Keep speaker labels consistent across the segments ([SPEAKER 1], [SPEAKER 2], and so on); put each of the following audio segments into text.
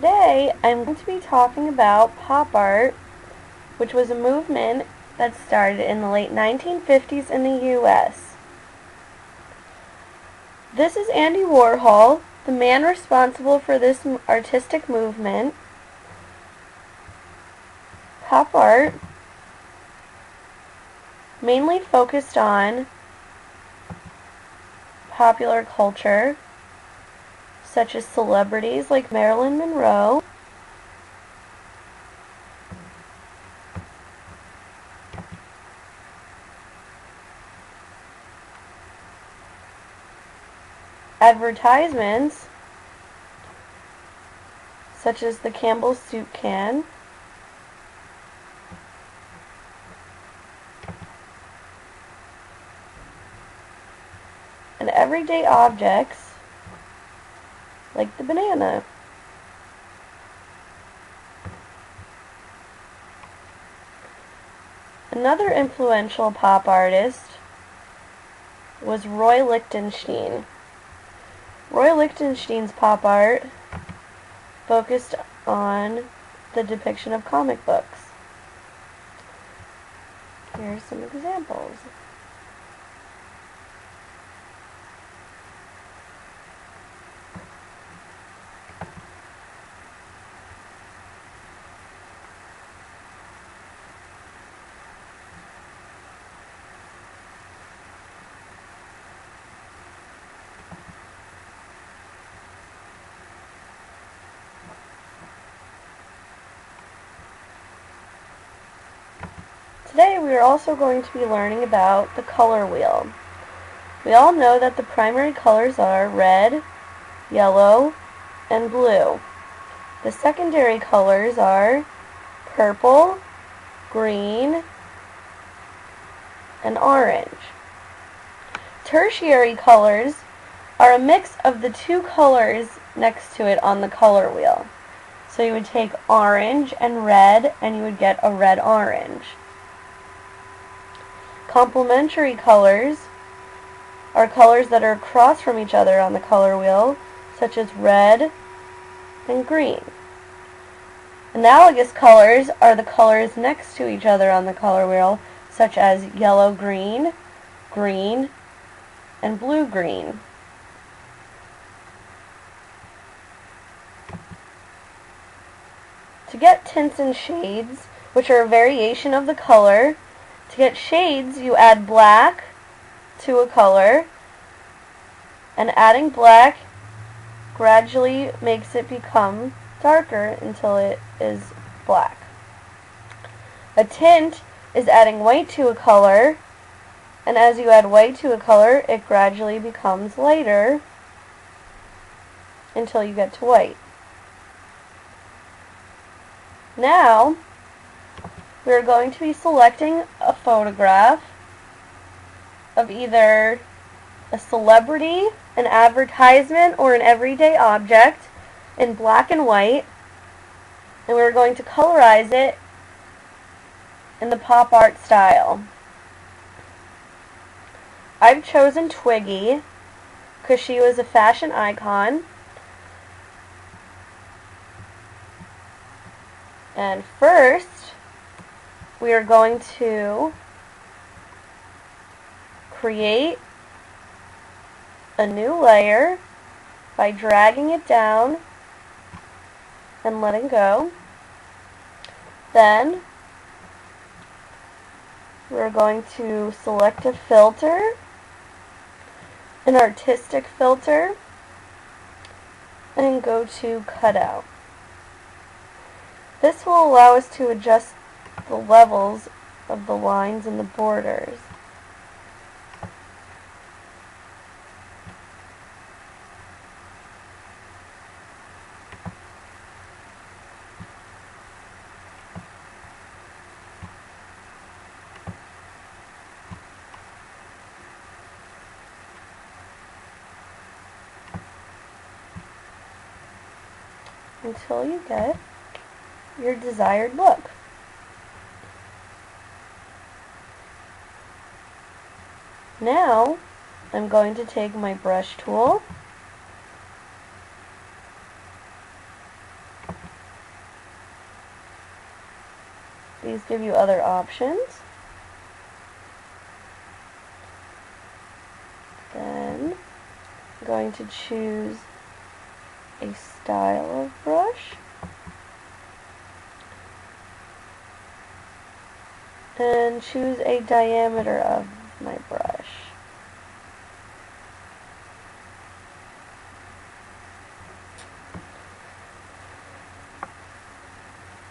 [SPEAKER 1] Today I'm going to be talking about pop art, which was a movement that started in the late 1950s in the U.S. This is Andy Warhol, the man responsible for this artistic movement. Pop art mainly focused on popular culture, such as celebrities like Marilyn Monroe, advertisements such as the Campbell's soup can, and everyday objects like the banana. Another influential pop artist was Roy Lichtenstein. Roy Lichtenstein's pop art focused on the depiction of comic books. Here are some examples. Today we are also going to be learning about the color wheel. We all know that the primary colors are red, yellow, and blue. The secondary colors are purple, green, and orange. Tertiary colors are a mix of the two colors next to it on the color wheel. So you would take orange and red, and you would get a red-orange. Complementary colors are colors that are across from each other on the color wheel, such as red and green. Analogous colors are the colors next to each other on the color wheel, such as yellow-green, green, and blue-green. To get tints and shades, which are a variation of the color, to get shades, you add black to a color, and adding black gradually makes it become darker until it is black. A tint is adding white to a color, and as you add white to a color, it gradually becomes lighter until you get to white. Now, we are going to be selecting a photograph of either a celebrity, an advertisement, or an everyday object in black and white, and we're going to colorize it in the pop art style. I've chosen Twiggy because she was a fashion icon. And first, we are going to create a new layer by dragging it down and letting go. Then we're going to select a filter, an artistic filter, and go to cutout. This will allow us to adjust the levels of the lines and the borders. Until you get your desired look. Now, I'm going to take my brush tool These give you other options. Then I'm going to choose a style of brush. And choose a diameter of my brush.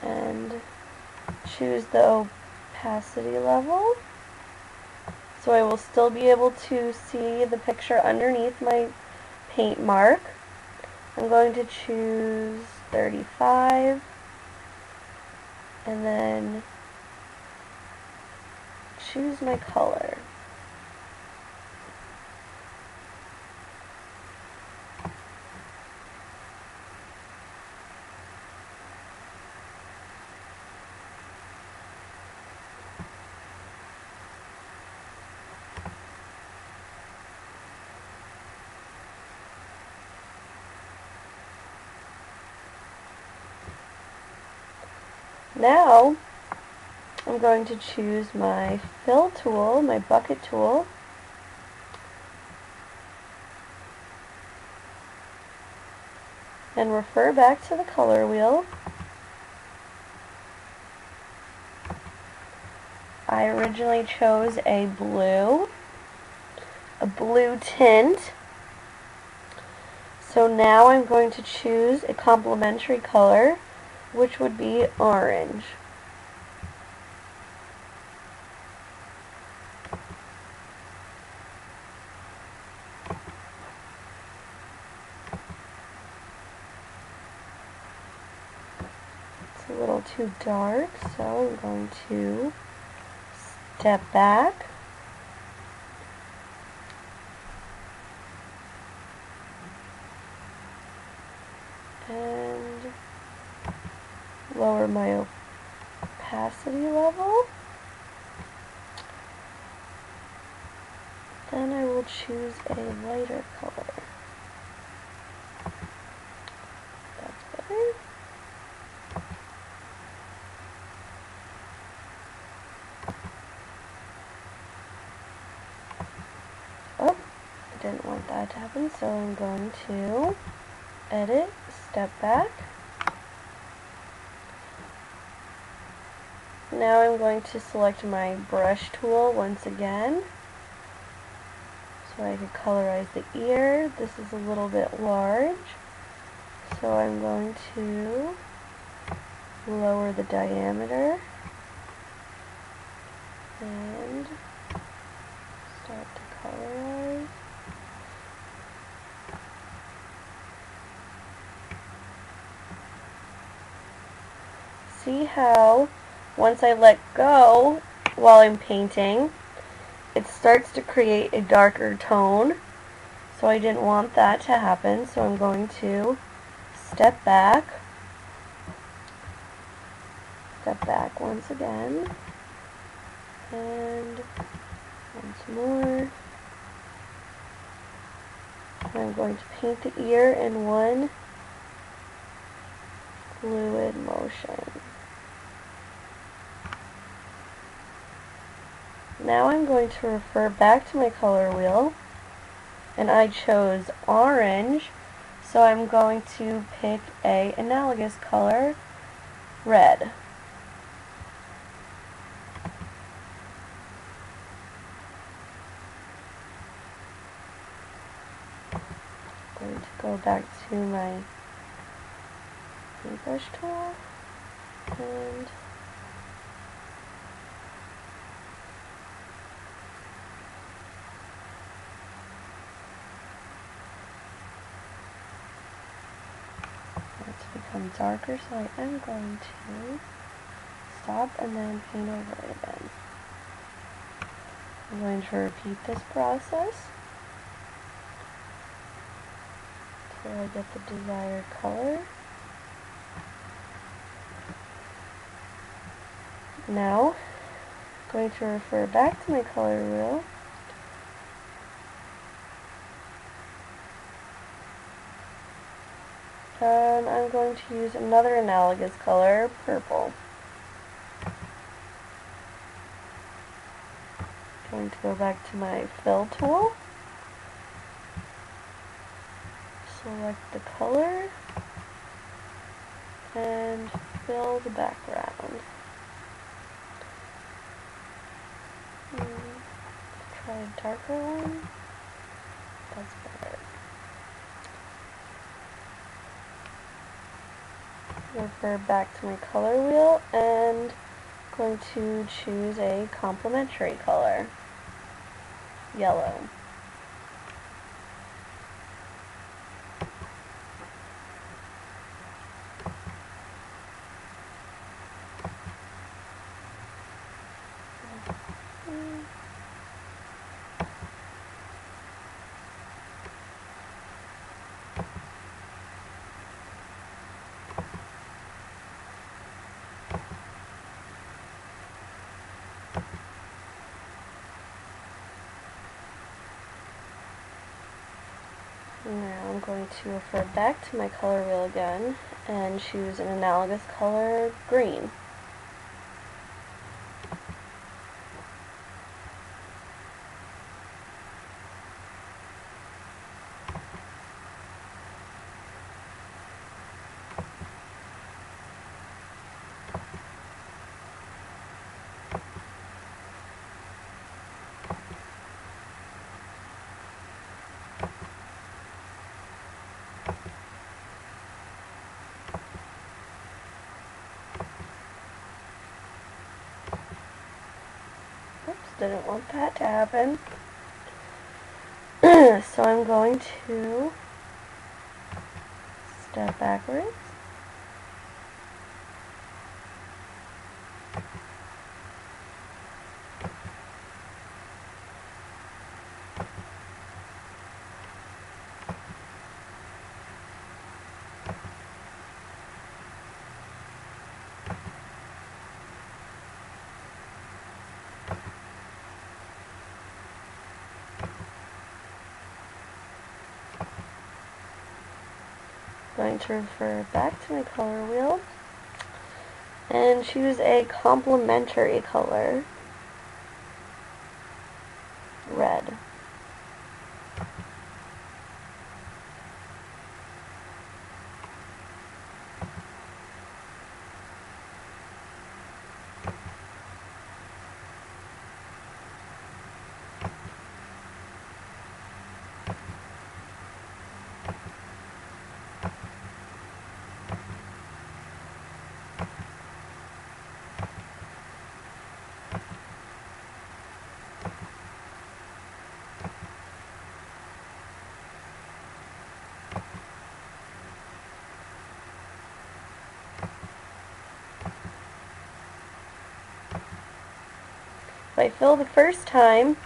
[SPEAKER 1] And choose the opacity level, so I will still be able to see the picture underneath my paint mark. I'm going to choose 35, and then choose my color. Now, I'm going to choose my fill tool, my bucket tool, and refer back to the color wheel. I originally chose a blue tint. So now I'm going to choose a complementary color, which would be orange. It's a little too dark, so I'm going to step back. And lower my opacity level. Then I will choose a lighter color. That's better. Oh, I didn't want that to happen, so I'm going to edit, step back. Now I'm going to select my brush tool once again, so I can colorize the ear. This is a little bit large, so I'm going to lower the diameter and start to colorize. See how once I let go while I'm painting, it starts to create a darker tone. So I didn't want that to happen, so I'm going to step back once again, and once more. I'm going to paint the ear in one fluid motion. Now I'm going to refer back to my color wheel, and I chose orange, so I'm going to pick an analogous color, red. I'm going to go back to my paintbrush tool, and become darker, so I am going to stop and then paint over it again. I'm going to repeat this process until I get the desired color. Now, I'm going to refer back to my color wheel, and I'm going to use another analogous color, purple. going to go back to my fill tool, select the color, and fill the background. Try a darker one. That's better. Refer back to my color wheel and I'm going to choose a complementary color, yellow. Now I'm going to refer back to my color wheel again and choose an analogous color, green. Didn't want that to happen. So I'm going to step backwards. Going to refer back to my color wheel and choose a complementary color, red. If I fill the first time,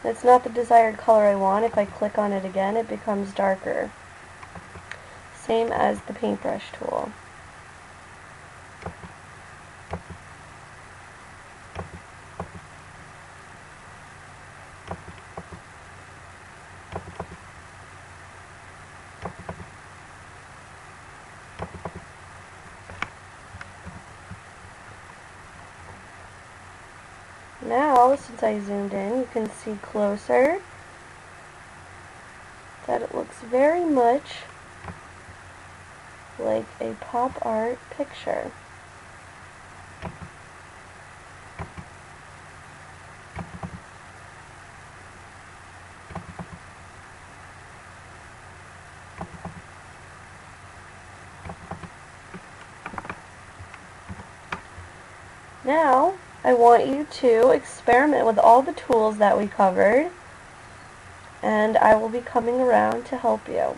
[SPEAKER 1] it's not the desired color I want. If I click on it again, it becomes darker. Same as the paintbrush tool. Now, since I zoomed in, you can see closer that it looks very much like a pop art picture. Now, I want you to experiment with all the tools that we covered, and I will be coming around to help you.